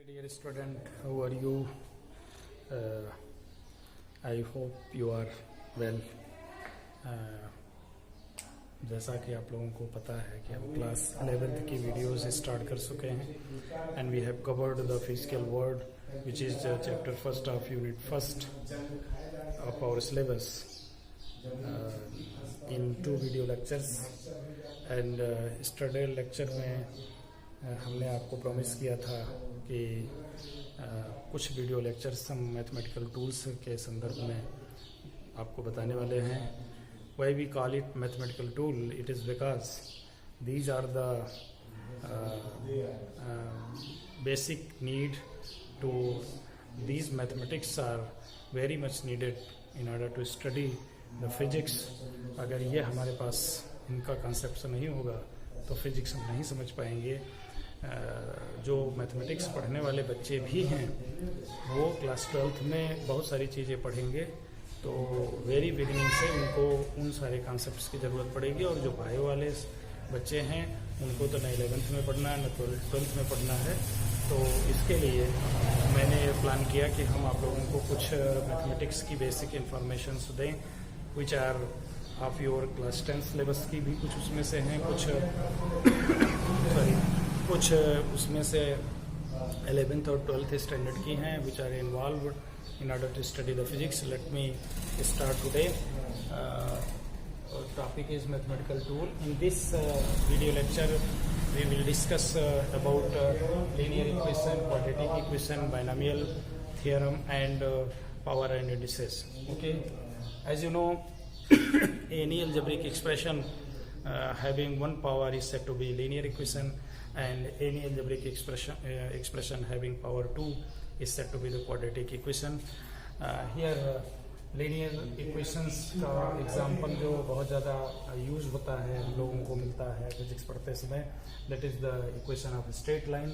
Dear student, how are you? I hope you are well. जैसा कि आप लोगों को पता है कि हम क्लास 11th की वीडियोस स्टार्ट कर चुके हैं and we have covered the physical world which is chapter first of unit first of our syllabus in 2 video lectures and study lecture में हमने आपको प्रॉमिस किया था कि कुछ वीडियो लेक्चर्स हम मैथमेटिकल टूल्स के संदर्भ में आपको बताने वाले हैं. Why we call it mathematical tool? It is because these are the basic need to these mathematics are very much needed in order to study the physics. अगर ये हमारे पास इनका कॉन्सेप्ट नहीं होगा तो फिजिक्स हम नहीं समझ पाएंगे. जो मैथमेटिक्स पढ़ने वाले बच्चे भी हैं वो क्लास 12th में बहुत सारी चीज़ें पढ़ेंगे तो वेरी बिगिनिंग से उनको उन सारे कॉन्सेप्ट्स की ज़रूरत पड़ेगी. और जो बायो वाले बच्चे हैं उनको तो न 11th में पढ़ना है न 12th में पढ़ना है. तो इसके लिए मैंने प्लान किया कि हम आप लोगों को कुछ मैथमेटिक्स की बेसिक इंफॉर्मेशंस दें which are of your class 10th syllabus की भी कुछ उसमें से हैं, कुछ उसमें से 11th और 12th स्टैंडर्ड की हैं which are involve in order to study the physics. Let me start today. Our topic is mathematical tool. In this video lecture we will discuss about linear equation, quadratic equation, binomial theorem and power and indices. Okay, as you know any algebraic expression having one power is said to be linear equation and any algebraic expression having power 2 is said to be the quadratic equation. Here linear equations का example जो बहुत ज़्यादा use होता है हम लोगों को मिलता है फिजिक्स पढ़ते समय, that is the equation of a straight line.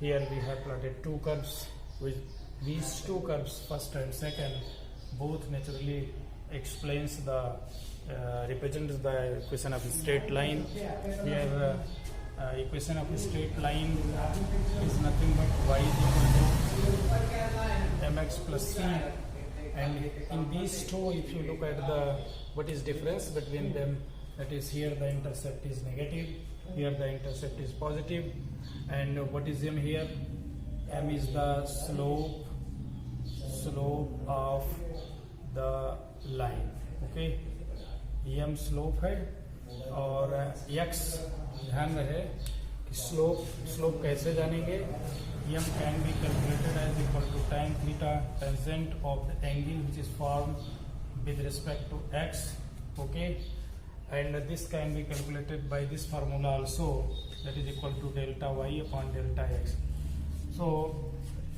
Here we have plotted 2 curves with these 2 curves first and second both naturally explains the represents the equation of a straight line. Here equation of a straight line is nothing but y is equal to mx plus c, and in these two if you look at the what is difference between them, that is here the intercept is negative, here the intercept is positive, and what is m here? M is the slope of the line. Okay, m slope है और x ध्यान रहे कि slope कैसे जानेंगे. m can be calculated as equal to tan theta tangent of the angle which is formed with respect to x. Okay, and this can be calculated by this formula also, that is equal to delta y upon delta x. So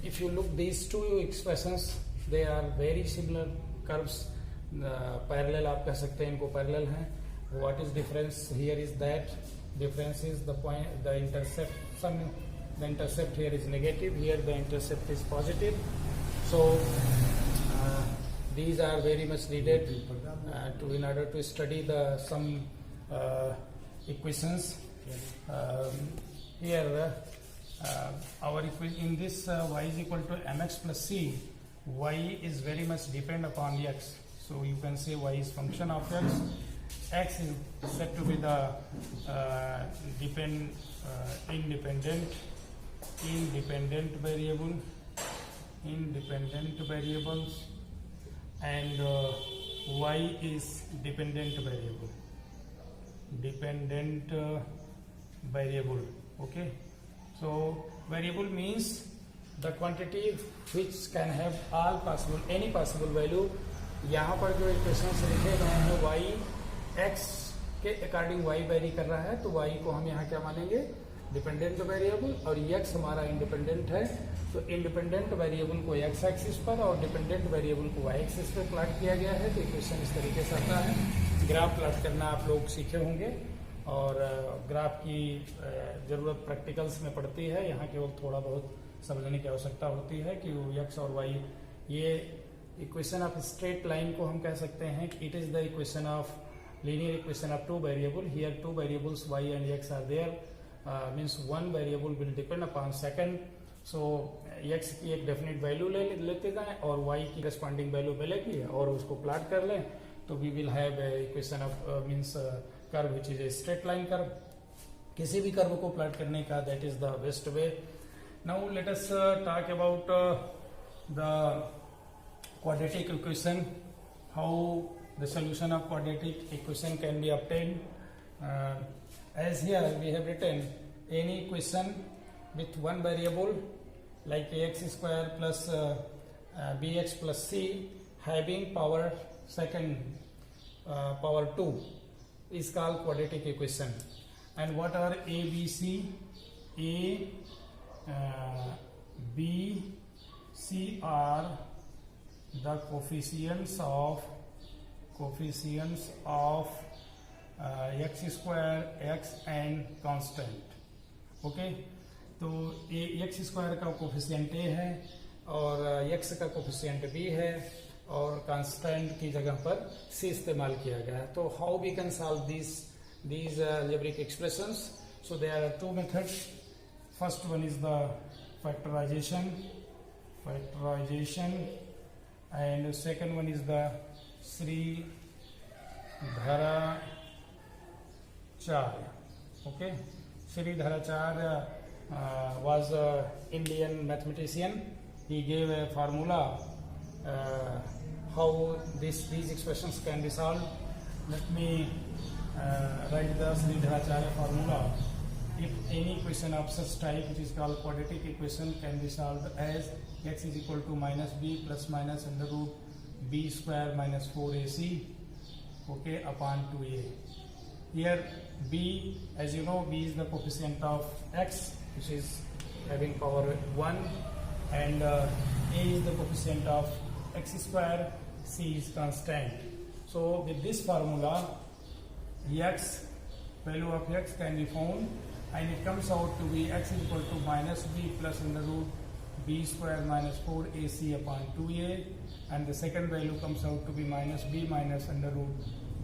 if you look these two expressions, they are very similar curves, parallel आप कह सकते हैं, इनको parallel हैं. What is difference here is that difference is the point, the intercept here is negative, here the intercept is positive. So these are very much needed in order to study some equations. Here our in this y is equal to mx plus c, y is very much depend upon x, so you can say y is function of x. X is said to be the independent variables, and y is dependent variable. Okay, so variable means the quantity which can have any possible value. यहाँ पर जो equations लिखे गए हैं y x के according y very कर रहा है, तो y को हम यहाँ क्या मानेंगे? डिपेंडेंट वेरिएबल, और x हमारा इंडिपेंडेंट है, तो इंडिपेंडेंट वेरिएबल को x एक्सिस पर और डिपेंडेंट वेरिएबल को y एक्सिस पर प्लॉट किया गया है. तो इक्वेशन इस तरीके से आता है. ग्राफ प्लॉट करना आप लोग सीखे होंगे और ग्राफ की ज़रूरत प्रैक्टिकल्स में पड़ती है. यहाँ केवल थोड़ा बहुत समझने की आवश्यकता होती है कि x और y, ये इक्वेशन ऑफ स्ट्रेट लाइन को हम कह सकते हैं कि it is the equation of linear equation of 2 variable. Here 2 variables y and x are there, means one variable will depend upon second so x की एक डेफिनेट वैल्यू लेते जाएं और वाई की करस्पॉन्डिंग वैल्यू मिलेगी और उसको प्लॉट कर लें, तो we will have equation of means curve which is a straight line curve. किसी भी कर्व को प्लॉट करने का that is the best way. Now let us talk about the quadratic equation, how the solution of quadratic equation can be obtained. As here we have written any equation with one variable like ax square plus bx plus c having power power 2 is called quadratic equation. And what are a b c? B c are the coefficients of x square, x and constant. Okay, तो x square का coefficient a है और x का coefficient b है और constant की जगह पर c इस्तेमाल किया गया है. तो how we can solve these algebraic expressions? So there are two methods. First one is the factorization, and the second one is the Sridharacharya. Okay, Sridharacharya was an Indian mathematician. He gave a formula how these expressions can be solved. Let me write the Sridharacharya formula. If any equation of such type, which is called quadratic equation, can be solved as x is equal to minus b plus minus under root b square minus 4ac, okay, upon 2a. Here b, as you know, b is the coefficient of x, which is having power 1, and a is the coefficient of x square, c is constant. So with this formula, value of x can be found, and it comes out to be x is equal to minus b plus under root b square minus 4ac upon 2a, and the second value comes out to be minus b minus under root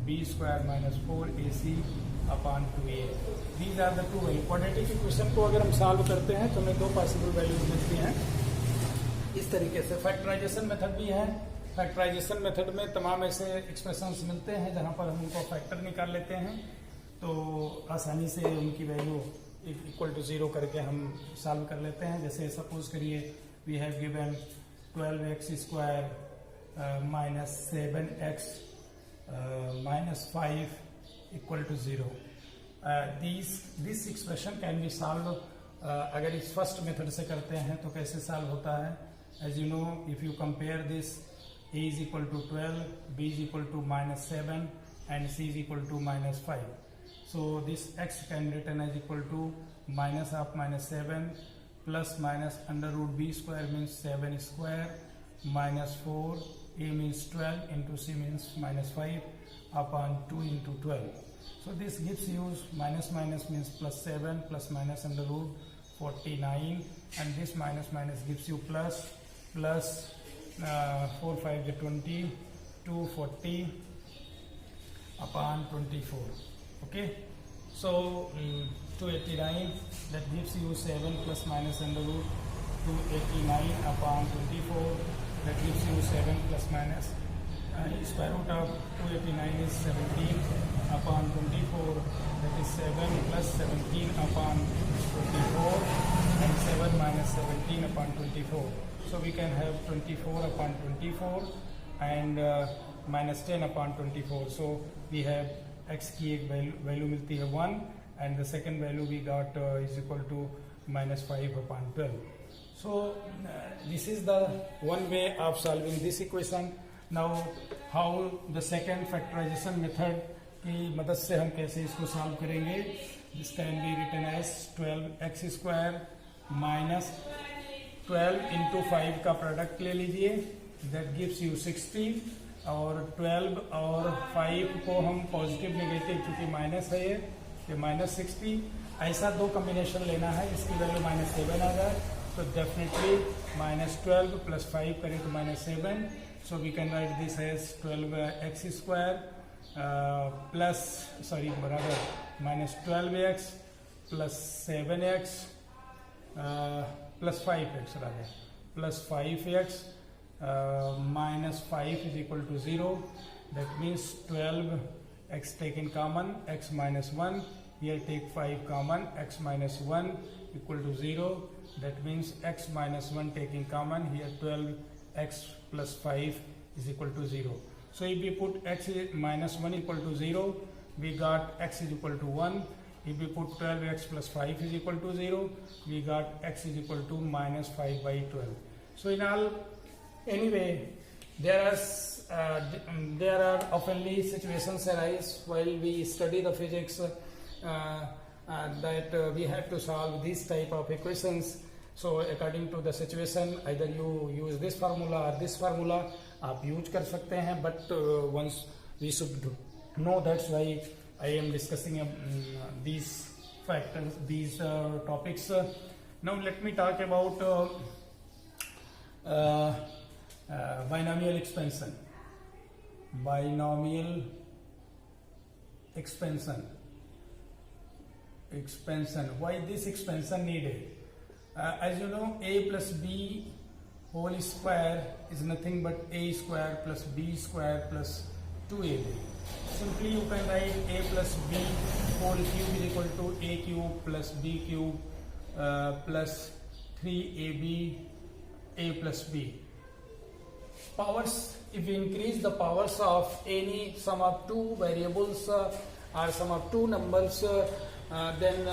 b square minus 4ac upon 2a. These are the two values. Quadratic equation को अगर हम solve करते हैं तो हमें दो possible values मिलती हैं इस तरीके से. फैक्टराइजेशन मेथड भी है. फैक्टराइजेशन मेथड में तमाम ऐसे एक्सप्रेशंस मिलते हैं जहां पर हम उनको फैक्टर निकाल लेते हैं, तो आसानी से उनकी वैल्यू इक्वल टू 0 करके हम सॉल्व कर लेते हैं. जैसे सपोज करिए we have given 12x square minus 7x minus 5 equal to 0. This expression can be solve. अगर इस फर्स्ट मेथड से करते हैं तो कैसे सॉल्व होता है? As you know, if you compare this, a is equal to 12, b is equal to minus 7 and c is equal to minus 5. So this x can be written as equal to minus of minus 7 plus minus under root b square means 7 square minus 4, a means 12 into c means minus 5 upon 2 into 12. So this gives you minus minus means plus 7 plus minus under root 49, and this minus minus gives you plus 4 5 20, 240 upon 24. Okay, so 289, that gives you 7 plus minus under root 289 upon 24, that gives you 7 plus minus square root of 289 is 17 upon 24, that is 7 plus 17 upon 24, and 7 minus 17 upon 24. So we can have 24 upon 24 and minus 10 upon 24. So we have x की एक value मिलती है 1, and the second value we got is equal to minus 5 upon 12. So this is the one way of solving this equation. Now how the second factorization method की मदद से हम कैसे इसको सॉल्व करेंगे? This can be written as 12x square minus 12 into 5 का product ले लीजिए, that gives you 60, और 12 और 5 को हम पॉजिटिव नेगेटिव क्योंकि माइनस है ये माइनस 60, ऐसा दो कॉम्बिनेशन लेना है इसकी वैल्यू माइनस 7 आ जाए, तो डेफिनेटली माइनस 12 प्लस 5 करें तो minus 7. So we can write this as 12x square बराबर minus 12x plus 7x plus 5x rather, plus 5x minus 5 is equal to 0. That means 12x taken common, x minus 1. Here take 5 common, x minus 1 equal to 0. That means x minus 1 taking common, here 12x plus 5 is equal to 0. So if we put x minus 1 equal to 0, we got x is equal to 1. If we put 12x plus 5 is equal to 0, we got x is equal to minus 5 by 12. So in all, anyway, there are oftenly situations arise while we study the physics that we have to solve these type of equations. So according to the situation, either you use this formula or this formula, आप use कर सकते हैं, but once we should know, that's why I am discussing these factors, these topics. Now let me talk about binomial expansion. Binomial expansion. Why this expansion needed? As you know, a plus b whole square is nothing but a square plus b square plus 2ab. Simply you can write a plus b whole cube is equal to a cube plus b cube plus 3ab a plus b. Powers, if we increase the powers of any sum of two variables or sum of two numbers, then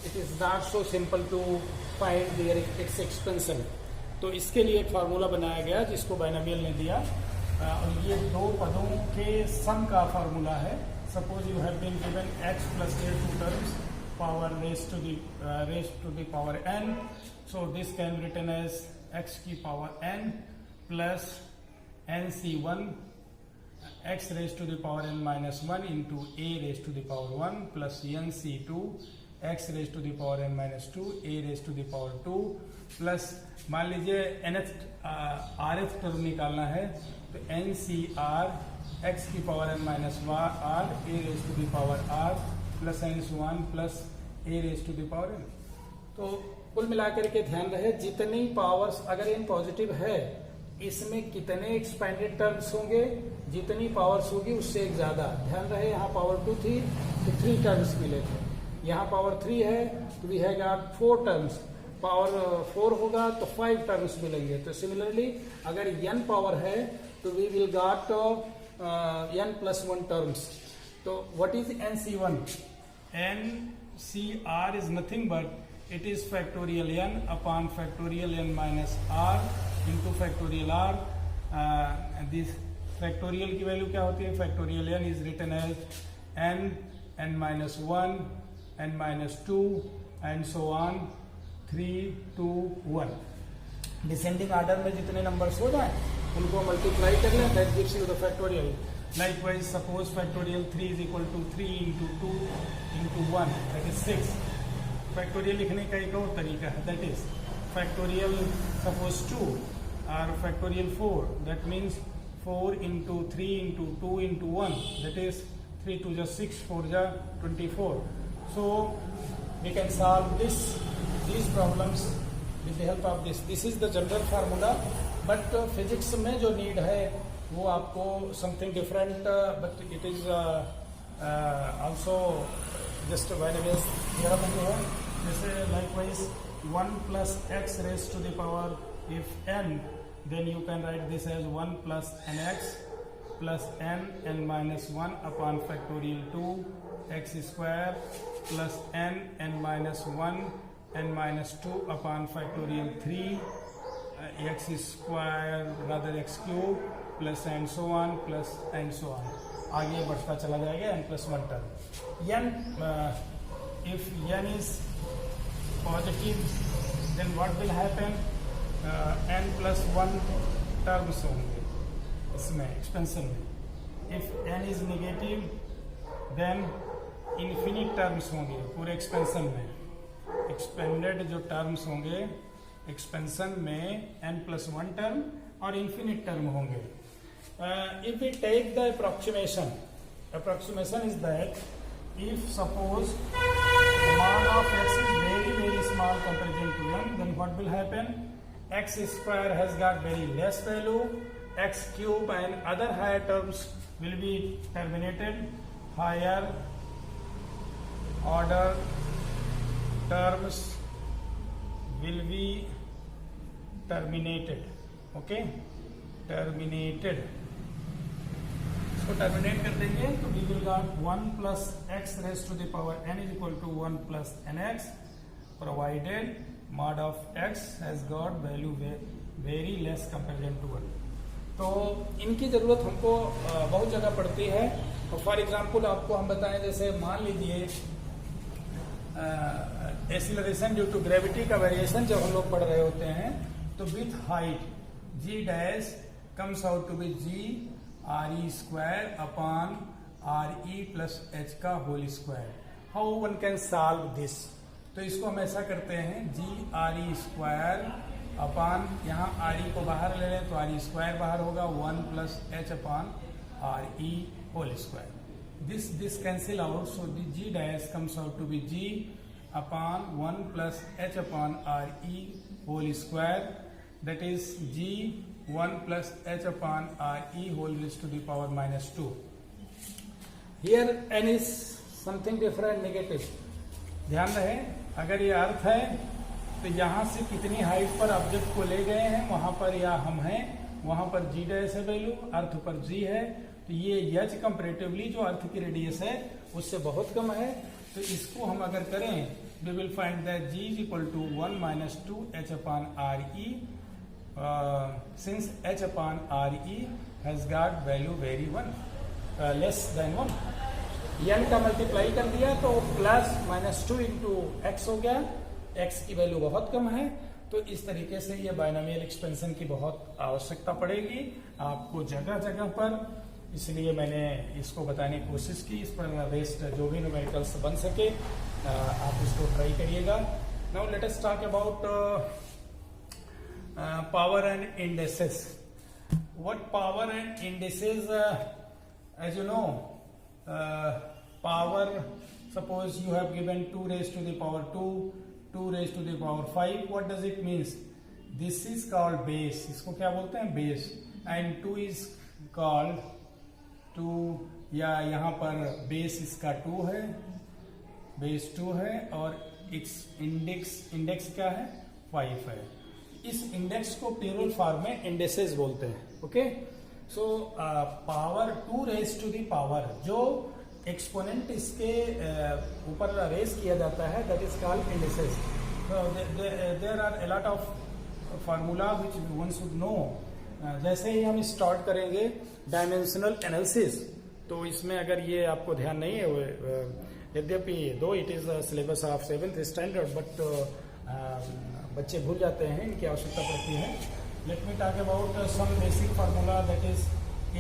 it is not so simple to find their its expansion. तो इसके लिए एक formula बनाया गया जिसको binomial ने दिया, और ये दो पदों के सम का फार्मूला है. Suppose you have been given x plus a two terms power raise to the power n. So this can written as x की power n plus nc1 x raised to the power n minus 1 into a raised to the power 1 plus nc2 x raised to the power n minus 2 a raised to the power 2 plus मान लीजिए rth term निकालना है तो ncr x की power n minus r a raise to the power r plus n1 plus a raise to the power n. तो कुल मिलाकर के ध्यान रहे, जितनी पावर्स अगर n पॉजिटिव है इसमें कितने एक्सपेंडेड टर्म्स होंगे, जितनी पावर्स होगी उससे एक ज्यादा. ध्यान रहे यहाँ पावर 2 थी तो 3 टर्म्स मिले थे, यहाँ पावर 3 है तो we have got 4 terms. Power 4 होगा तो 5 टर्म्स मिलेंगे. तो सिमिलरली अगर n पावर है तो we will got n plus 1 terms. तो what is nc1? ncr is nothing but it is factorial n upon factorial n minus r into factorial r. This factorial की value क्या होती है? Factorial n is written as n minus 1 n minus 2 and so on 3 2 1. Descending order में जितने numbers हो जाए उनको multiply कर लें, that gives you the factorial. Likewise suppose factorial 3 is equal to 3 into 2 into 1 that is 6. Factorial लिखने का एक और तरीका है, दैट इज फैक्टोरियल सपोज 2 और factorial 4, that means 4 into 3 into 2 into 1 that is 3 2 जा 6 4 जा 24. So we can solve these problems with the help of this. This is the general formula, but physics में जो need है वो आपको something different, but it is also just binomial theorem है. जैसे likewise 1 plus x raised to the power if n, then you can write this as 1 plus nx plus n minus 1 upon factorial 2 x square plus n minus 1 n minus 2 upon factorial 3 x square rather x cube plus and so on plus and so on. आगे बढ़ता चला जाएगा n plus 1 term. n if n is positive then what will happen? n plus 1 terms होंगे इसमें expansion में. if n is negative then infinite terms होंगे पूरे expansion में. एक्सपेंडेड जो टर्म्स होंगे एक्सपेंशन में n प्लस 1 टर्म और इन्फिनिट टर्म होंगे. If we take the approximation is that if suppose मान of x is very very small small comparison to m, then what will happen? X square has got very less value, x cube and other higher terms will be terminated. Higher order terms will be terminated. Okay, terminated. इसको terminate कर देंगे तो we will got 1 plus x raised to the power n is equal to 1 plus nx, provided mod of x has got value very less comparison to 1. तो इनकी जरूरत हमको बहुत जगह पड़ती है. और फॉर एग्जाम्पल आपको हम बताएं, जैसे मान लीजिए एक्सीलरेशन ड्यू टू ग्रेविटी का वेरिएशन जब हम लोग पढ़ रहे होते हैं तो with height g dash comes out to be g RE square upon RE plus H का whole square. How one can solve this? तो इसको हम ऐसा करते हैं, जी RE स्क्वायर अपॉन, यहाँ RE को बाहर ले लें तो RE स्क्वायर बाहर होगा, 1 plus H upon RE whole square. This cancel out, so G dash comes out to be G upon 1 plus H upon RE whole square, that is G 1 plus h upon RE whole raised to the power minus 2. Here n is something different, negative. ध्यान रहे, अगर ये अर्थ है तो यहाँ से कितनी height पर ऑब्जेक्ट को ले गए हैं, वहां पर या हम हैं, वहां पर g डैश है वैल्यू, अर्थ पर g है, तो ये h कंपैरेटिवली जो अर्थ की रेडियस है उससे बहुत कम है. तो इसको हम अगर करें, we will find that g is equal to 1 minus 2 h upon RE. Since h upon RE has got value very 1 less than 1, n का मल्टीप्लाई कर दिया तो प्लस माइनस 2 इंटू एक्स हो गया. x की वैल्यू बहुत कम है, तो इस तरीके से ये बाइनोमियल एक्सपेंशन की बहुत आवश्यकता पड़ेगी आपको जगह जगह पर. इसलिए मैंने इसको बताने की कोशिश की. इस पर बेस्ड जो भी न्यूमेरिकल्स बन सके आप इसको ट्राई करिएगा. Now let us talk about power and indices. What power and indices? As you know, power, suppose you have given 2 raised to the power 2, 2 raised to the power 5. What does it means? This is called base. इसको क्या बोलते हैं? Base. And 2 is called 2, या यहाँ पर base इसका 2 है, base 2 है, और इंडेक्स क्या है? 5 है. इस इंडेक्स को प्लूरल फॉर्म में इंडेसेस बोलते हैं. Okay, so power 2 raise to the power, जो एक्सपोनेंट इसके ऊपर रेज किया जाता है, that is called indices. There are a lot of formula which one should know. जैसे ही हम स्टार्ट करेंगे डायमेंशनल एनालिसिस, तो इसमें अगर ये आपको ध्यान नहीं है, यद्यपि दो it is syllabus of 7th standard, but बच्चे भूल जाते हैं, इनकी आवश्यकता पड़ती है. Let me talk about some basic formula, that is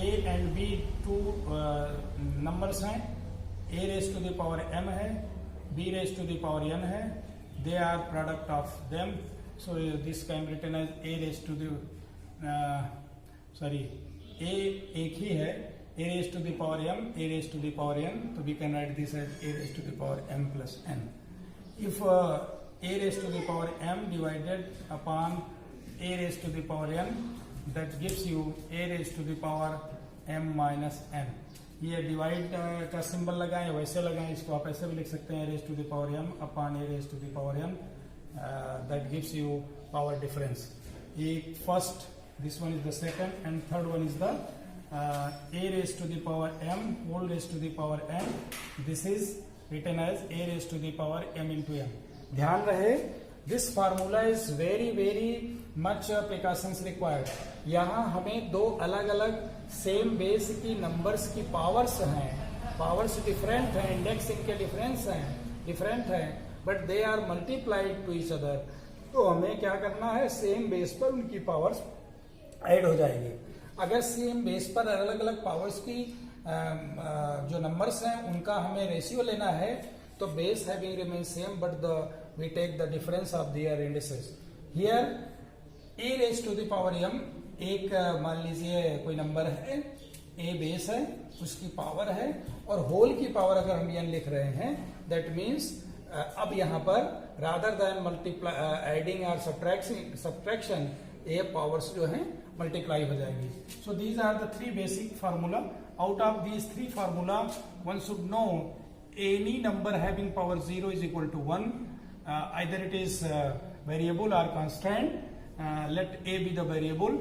a and b 2 numbers हैं. a raise to the power m है, b raise to the power n है. They are product of them, so this can be written as a raise to the a एक ही है, a raise to the power m, a raise to the power n, तो we can write this as a raise to the power m plus n. If a raised to the power m divided upon a raised to the power n, that gives you a raised to the power m minus n. ये divide का symbol लगाएं, वैसे लगाएं, इसको आप ऐसे भी लिख सकते हैं, raised to the power m upon a raised to the power m. That gives you power difference. एक first, this one is the second, and third one is the a raised to the power m whole raised to the power n. This is written as a raised to the power m into m. ध्यान रहे, this formula is very very much precautions required. यहाँ हमें दो अलग अलग same base की numbers की powers हैं, पावर्स डिफरेंट हैं, इंडेक्स इनके डिफरेंट हैं, but they are multiplied to each other. तो हमें क्या करना है, सेम बेस पर उनकी पावर्स ऐड हो जाएगी. अगर सेम बेस पर अलग अलग पावर्स की जो नंबर्स हैं उनका हमें रेशियो लेना है, तो base having remain same, but we take the difference of their indices. Here a raised to the power m, एक मान लीजिए कोई नंबर है, a बेस है, उसकी पावर है, और होल की पावर अगर हम n लिख रहे हैं, that means अब यहाँ पर रादर देन मल्टीप्लाई एडिंग और सब्ट्रैक्शन ए पावर्स जो है मल्टीप्लाई हो जाएगी. So these are the 3 basic formula. Out of these 3 formula one should know any number having power 0 is equal to 1. either it is variable or constant. let a be the variable.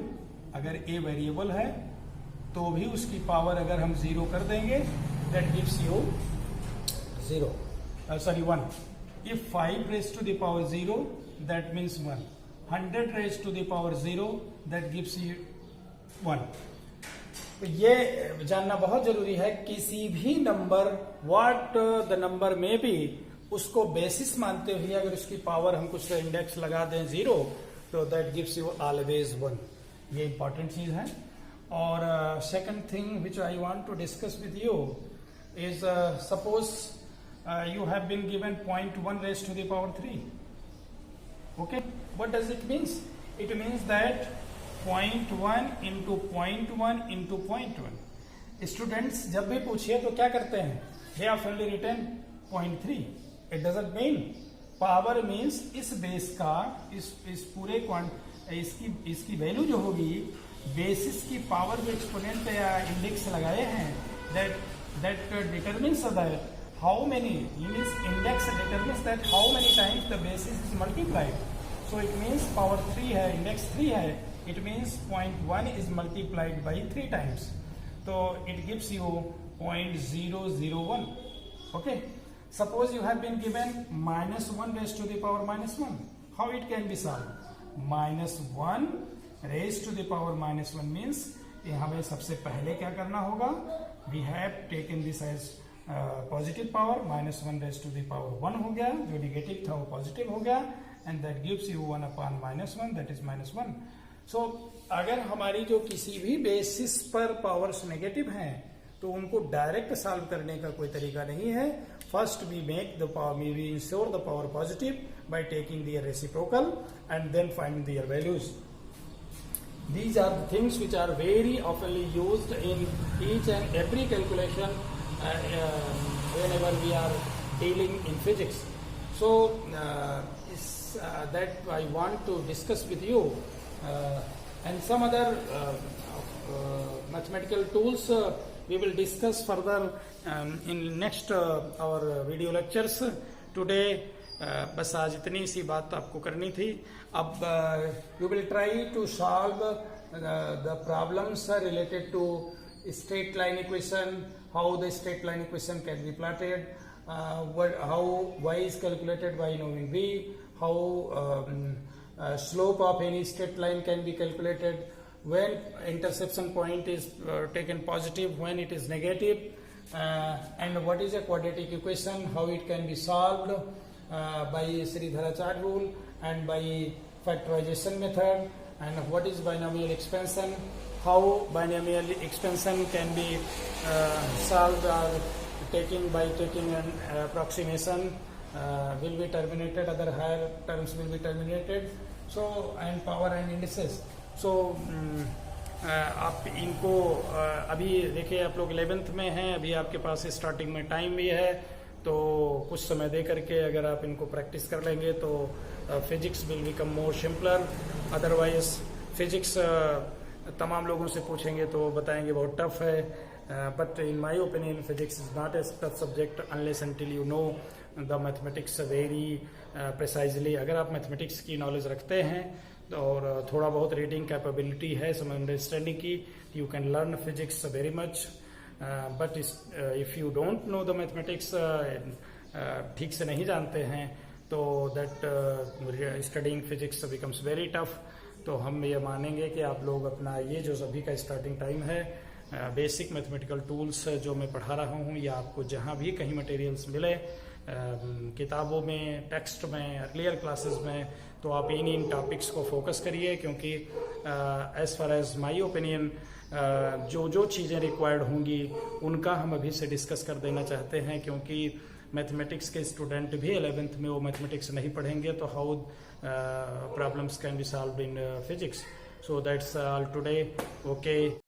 अगर a variable है तो भी उसकी power अगर हम 0 कर देंगे that gives you 1. if 5 raised to the power 0 that means 1. 100 raised to the power 0 that gives you 1. तो ये जानना बहुत जरूरी है. किसी भी नंबर व्हाट द नंबर में भी उसको बेसिस मानते हुए अगर उसकी पावर हम कुछ इंडेक्स लगा दें 0 तो दैट गिव्स यू ऑलवेज 1. ये इंपॉर्टेंट चीज है. और second thing which I want to discuss with you is suppose you have been given 0.1 raised to the power 3. Okay, what does it means? It means that 0.1 into 0.1 into 0.1. Students जब भी पूछिए तो क्या करते हैं? They have only written 0.3. It doesn't mean power means इस base का इस पूरे इसकी वैल्यू जो होगी बेसिस की पावर जो एक्सपोनेंट या इंडेक्स लगाए हैं that determines that how many means index determines that how many times the basis is multiplied. So it means power 3 है, index 3 है, it means 0.1 is multiplied by 3 times. So it gives you 0.001. Okay. Suppose you have been given -1 raised to the power -1. How it can be solved? -1 raised to the power -1 means हमें सबसे पहले क्या करना होगा? We have taken this as positive power. -1 raise to the power 1 हो गया, जो negative था वो पॉजिटिव हो गया, and that gives you 1 upon -1 that is -1. सो अगर हमारी जो किसी भी बेसिस पर पावर्स नेगेटिव हैं तो उनको डायरेक्ट सॉल्व करने का कोई तरीका नहीं है. First we make the power we ensure the power positive by taking their reciprocal and then find their values. These are the things which are very oftenly used in each and every calculation whenever we are dealing in physics. So that I want to discuss with you, and some other mathematical tools we will discuss further in next our video lectures. Today बस आज इतनी सी बात आपको करनी थी. अब you will try to solve the problems related to straight line equation, how the straight line equation can be plotted, how y is calculated by knowing v, how slope of any straight line can be calculated, when intersection point is taken positive, when it is negative, and what is a quadratic equation, how it can be solved by Sridharacharya rule and by factorization method, and what is binomial expansion, how binomial expansion can be solved or taking an approximation will be terminated, other higher terms will be terminated. So and power and indices. So आप इनको अभी देखिए आप लोग 11th में हैं, अभी आपके पास स्टार्टिंग में टाइम भी है, तो कुछ समय दे करके अगर आप इनको प्रैक्टिस कर लेंगे तो physics will become more simpler. Otherwise physics तमाम लोगों से पूछेंगे तो बताएंगे बहुत टफ है. But in my opinion physics is not a tough subject unless until you know the mathematics very precisely. अगर आप मैथमेटिक्स की नॉलेज रखते हैं और थोड़ा बहुत रीडिंग कैपेबिलिटी है, सम अंडरस्टैंडिंग की, you can learn physics very much. But if you don't know the mathematics, ठीक से नहीं जानते हैं, तो that studying physics becomes very tough. तो हम ये मानेंगे कि आप लोग अपना ये जो अभी का स्टार्टिंग टाइम है, बेसिक मैथमेटिकल टूल्स जो मैं पढ़ा रहा हूँ, या आपको जहाँ भी कहीं मटेरियल्स मिले, किताबों में, टेक्स्ट में, अर्लियर क्लासेस में, तो आप इन टॉपिक्स को फोकस करिए. क्योंकि as far as my opinion जो चीज़ें रिक्वायर्ड होंगी उनका हम अभी से डिस्कस कर देना चाहते हैं. क्योंकि मैथमेटिक्स के स्टूडेंट भी 11th में वो मैथमेटिक्स नहीं पढ़ेंगे तो how problems can be solved in physics. So that's all today. Okay.